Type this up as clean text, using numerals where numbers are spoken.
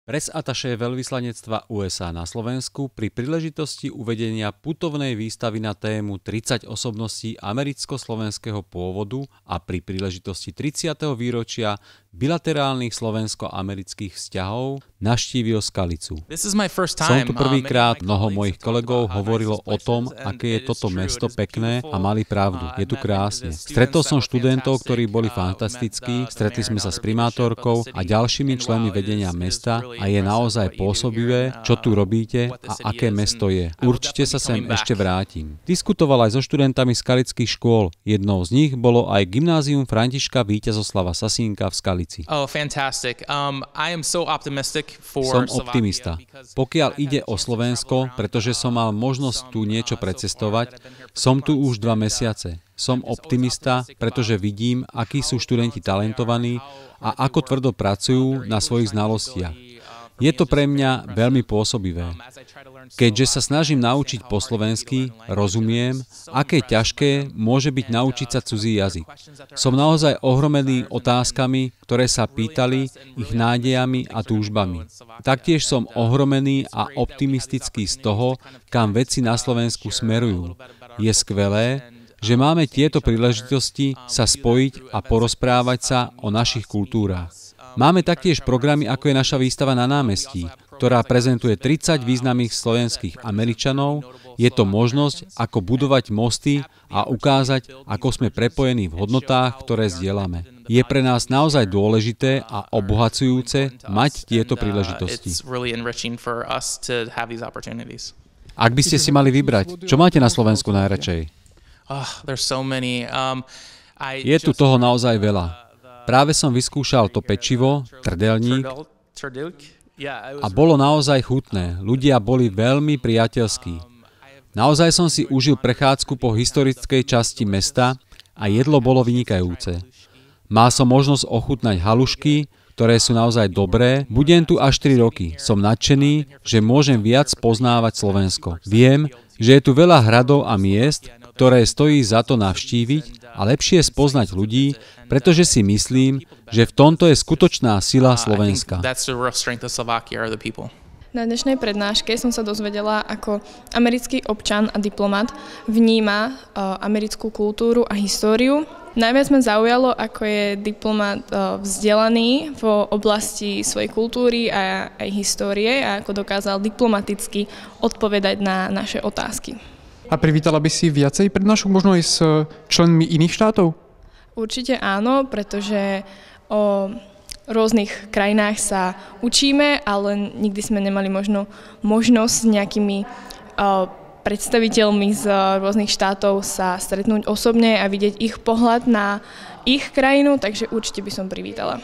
Press attaché veľvyslanectva USA na Slovensku pri príležitosti uvedenia putovnej výstavy na tému 30 osobností americko-slovenského pôvodu a pri príležitosti 30. výročia bilaterálnych slovensko-amerických vzťahov navštívil Skalicu. Som tu prvýkrát, mnoho mojich kolegov hovorilo o tom, aké je toto mesto pekné a mali pravdu. Je tu krásne. Stretol som študentov, ktorí boli fantastickí, stretli sme sa s primátorkou a ďalšími členmi vedenia mesta a je naozaj pôsobivé, čo tu robíte a aké mesto je. Určite sa sem ešte vrátim. Diskutoval aj so študentami skalických škôl. Jednou z nich bolo aj Gymnázium Františka Víťazoslava Sasínka v Skalici. Som optimista. Pokiaľ ide o Slovensko, pretože som mal možnosť tu niečo precestovať, som tu už 2 mesiace. Som optimista, pretože vidím, akí sú študenti talentovaní a ako tvrdo pracujú na svojich znalostiach. Je to pre mňa veľmi pôsobivé. Keďže sa snažím naučiť po slovensky, rozumiem, aké ťažké môže byť naučiť sa cudzí jazyk. Som naozaj ohromený otázkami, ktoré sa pýtali, ich nádejami a túžbami. Taktiež som ohromený a optimistický z toho, kam veci na Slovensku smerujú. Je skvelé, že máme tieto príležitosti sa spojiť a porozprávať sa o našich kultúrach. Máme taktiež programy, ako je naša výstava na námestí, ktorá prezentuje 30 významných slovenských Američanov. Je to možnosť, ako budovať mosty a ukázať, ako sme prepojení v hodnotách, ktoré zdieľame. Je pre nás naozaj dôležité a obohacujúce mať tieto príležitosti. Ak by ste si mali vybrať, čo máte na Slovensku najradšej? Je tu toho naozaj veľa. Práve som vyskúšal to pečivo, trdelník, a bolo naozaj chutné. Ľudia boli veľmi priateľskí. Naozaj som si užil prechádzku po historickej časti mesta a jedlo bolo vynikajúce. Mal som možnosť ochutnať halušky, ktoré sú naozaj dobré. Budem tu až 3 roky. Som nadšený, že môžem viac poznávať Slovensko. Viem, že je tu veľa hradov a miest, ktoré stojí za to navštíviť a lepšie spoznať ľudí, pretože si myslím, že v tomto je skutočná sila Slovenska. Na dnešnej prednáške som sa dozvedela, ako americký občan a diplomat vníma americkú kultúru a históriu. Najviac ma zaujalo, ako je diplomat vzdelaný v oblasti svojej kultúry a aj histórie a ako dokázal diplomaticky odpovedať na naše otázky. A privítala by si viacej prednášok, možno aj s členmi iných štátov? Určite áno, pretože o rôznych krajinách sa učíme, ale nikdy sme nemali možnosť s nejakými predstaviteľmi z rôznych štátov sa stretnúť osobne a vidieť ich pohľad na ich krajinu, takže určite by som privítala.